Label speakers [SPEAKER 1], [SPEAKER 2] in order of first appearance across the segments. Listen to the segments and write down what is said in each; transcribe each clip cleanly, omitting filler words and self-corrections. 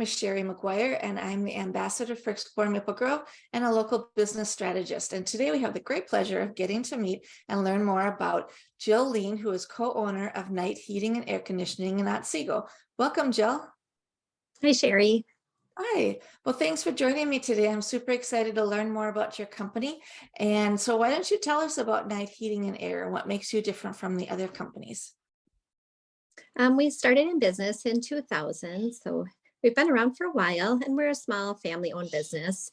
[SPEAKER 1] is Shari McGuire, and I'm the ambassador for Explore Maple Grove and a local business strategist. And today we have the great pleasure of getting to meet and learn more about Jill Lien, who is co-owner of Night Heating and Air Conditioning in Otsego. Welcome, Jill.
[SPEAKER 2] Hi, Shari.
[SPEAKER 1] Hi. Well, thanks for joining me today. I'm super excited to learn more about your company. And so why don't you tell us about Night Heating and Air and what makes you different from the other companies?
[SPEAKER 2] We started in business in 2000, so we've been around for a while, and we're a small family-owned business.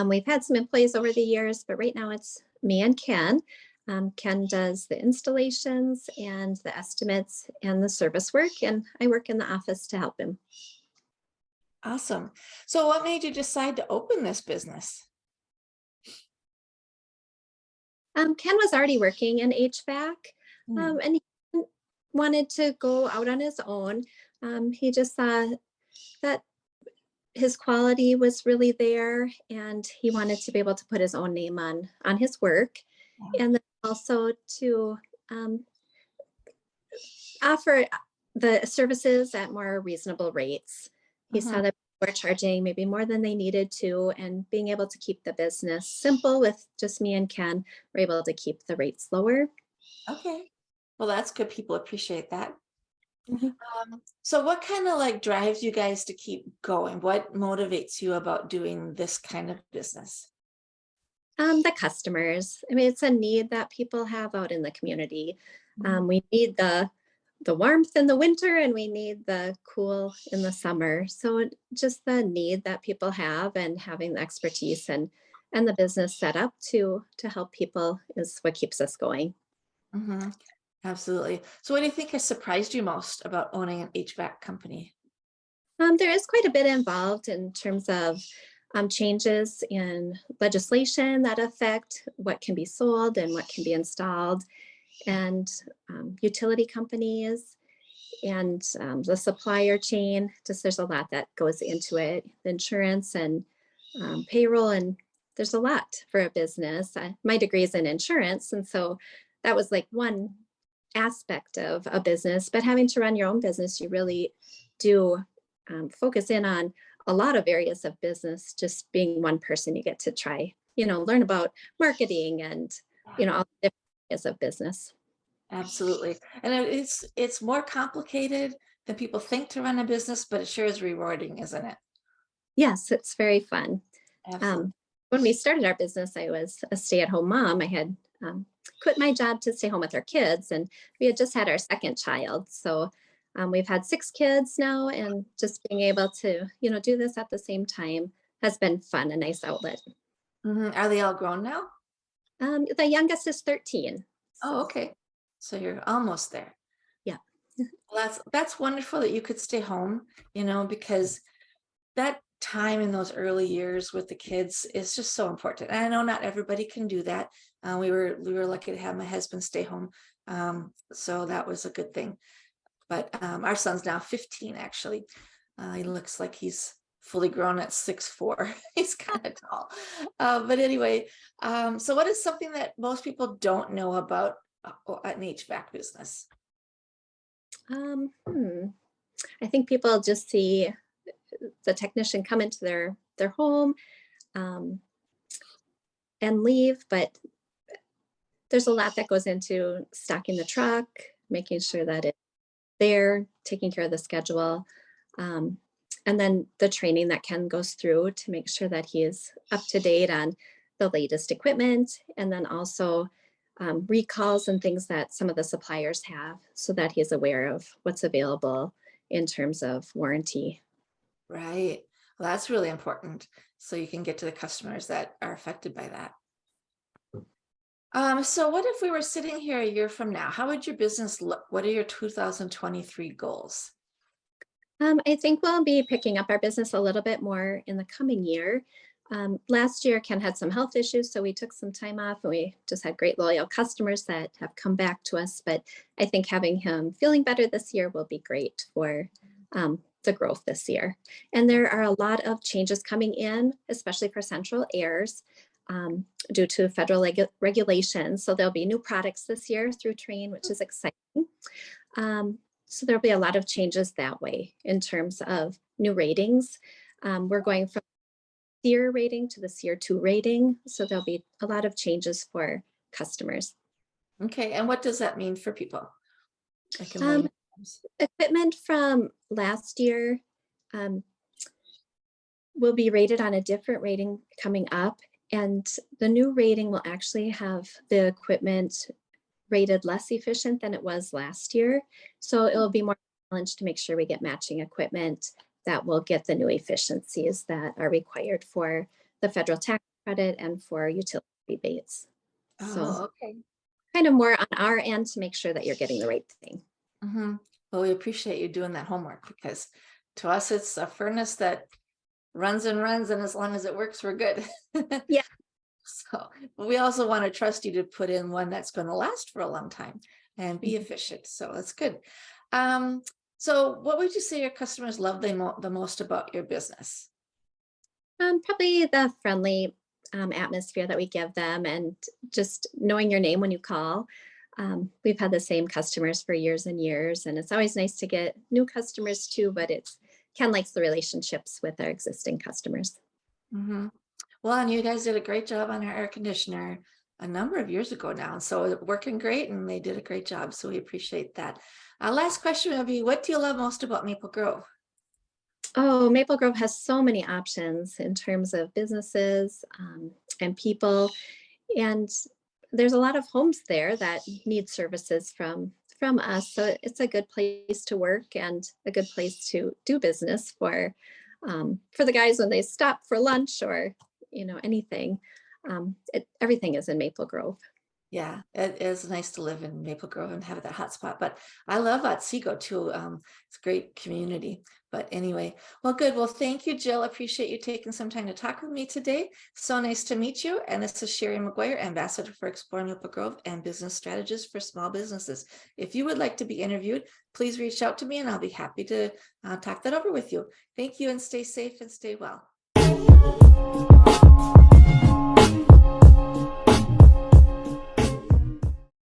[SPEAKER 2] We've had some employees over the years, but right now it's me and Ken. Ken does the installations and the estimates and the service work, and I work in the office to help him.
[SPEAKER 1] Awesome. So what made you decide to open this business?
[SPEAKER 2] Ken was already working in HVAC, and he wanted to go out on his own. He just saw that his quality was really there, and he wanted to be able to put his own name on his work, and then also to offer the services at more reasonable rates. He saw that people were charging maybe more than they needed to, and being able to keep the business simple with just me and Ken, we're able to keep the rates lower.
[SPEAKER 1] Okay. Well, that's good. People appreciate that. So what kind of drives you guys to keep going? What motivates you about doing this kind of business?
[SPEAKER 2] The customers. I mean, it's a need that people have out in the community. We need the warmth in the winter, and we need the cool in the summer. So just the need that people have, and having the expertise and the business set up to help people is what keeps us going.
[SPEAKER 1] Absolutely. So what do you think has surprised you most about owning an HVAC company?
[SPEAKER 2] There is quite a bit involved in terms of changes in legislation that affect what can be sold and what can be installed, and utility companies and the supplier chain. Just there's a lot that goes into it, the insurance and payroll, and there's a lot for a business. My degree is in insurance, and so that was like one aspect of a business, but having to run your own business, you really do focus in on a lot of areas of business. Just being one person, you get to try, learn about marketing and, all the different areas of business.
[SPEAKER 1] Absolutely. And it's more complicated than people think to run a business, but it sure is rewarding, isn't it?
[SPEAKER 2] Yes, it's very fun.
[SPEAKER 1] Absolutely.
[SPEAKER 2] When we started our business, I was a stay-at-home mom. I had quit my job to stay home with our kids, and we had just had our second child. So we've had 6 kids now, and just being able to, do this at the same time has been fun, a nice outlet.
[SPEAKER 1] Are they all grown now?
[SPEAKER 2] The youngest is 13.
[SPEAKER 1] Oh, okay. So you're almost there.
[SPEAKER 2] Yeah.
[SPEAKER 1] Well, that's wonderful that you could stay home, because that time in those early years with the kids is just so important. And I know not everybody can do that. We were lucky to have my husband stay home. So that was a good thing. But our son's now 15, actually. He looks like he's fully grown at 6'4". He's kind of tall. But anyway, so what is something that most people don't know about an HVAC business?
[SPEAKER 2] I think people just see the technician come into their home and leave, but there's a lot that goes into stocking the truck, making sure that it's there, taking care of the schedule, and then the training that Ken goes through to make sure that he is up to date on the latest equipment, and then also recalls and things that some of the suppliers have, so that he's aware of what's available in terms of warranty.
[SPEAKER 1] Right. Well, that's really important. So you can get to the customers that are affected by that. So what if we were sitting here a year from now? How would your business look? What are your 2023 goals?
[SPEAKER 2] I think we'll be picking up our business a little bit more in the coming year. Last year, Ken had some health issues, so we took some time off, and we just had great loyal customers that have come back to us. But I think having him feeling better this year will be great for the growth this year. And there are a lot of changes coming in, especially for central airs, due to federal regulations. So there'll be new products this year through Train, which is exciting. So there'll be a lot of changes that way in terms of new ratings. We're going from SEER rating to the SEER 2 rating. So there'll be a lot of changes for customers.
[SPEAKER 1] Okay, and what does that mean for people? Like in
[SPEAKER 2] Um,
[SPEAKER 1] layman terms?
[SPEAKER 2] Equipment from last year will be rated on a different rating coming up. And the new rating will actually have the equipment rated less efficient than it was last year. So it'll be more challenged to make sure we get matching equipment that will get the new efficiencies that are required for the federal tax credit and for utility rebates. So
[SPEAKER 1] Oh, okay.
[SPEAKER 2] kind of more on our end to make sure that you're getting the right thing.
[SPEAKER 1] Well, we appreciate you doing that homework, because to us, it's a furnace that runs and runs, and as long as it works, we're good.
[SPEAKER 2] Yeah.
[SPEAKER 1] So we also want to trust you to put in one that's going to last for a long time and be efficient. So that's good. So what would you say your customers love the most about your business?
[SPEAKER 2] Probably the friendly atmosphere that we give them and just knowing your name when you call. We've had the same customers for years and years, and it's always nice to get new customers too, but it's Ken likes the relationships with our existing customers.
[SPEAKER 1] Well, and you guys did a great job on our air conditioner a number of years ago now. So it's working great, and they did a great job. So we appreciate that. Last question would be, what do you love most about Maple Grove?
[SPEAKER 2] Oh, Maple Grove has so many options in terms of businesses and people. And there's a lot of homes there that need services from us. So it's a good place to work and a good place to do business for the guys when they stop for lunch or anything. Everything is in Maple Grove.
[SPEAKER 1] Yeah, it is nice to live in Maple Grove and have that hot spot. But I love Otsego too. It's a great community. But anyway, well, good. Well, thank you, Jill. Appreciate you taking some time to talk with me today. So nice to meet you. And this is Shari McGuire, Ambassador for Exploring Maple Grove and Business Strategist for Small Businesses. If you would like to be interviewed, please reach out to me and I'll be happy to talk that over with you. Thank you, and stay safe and stay well.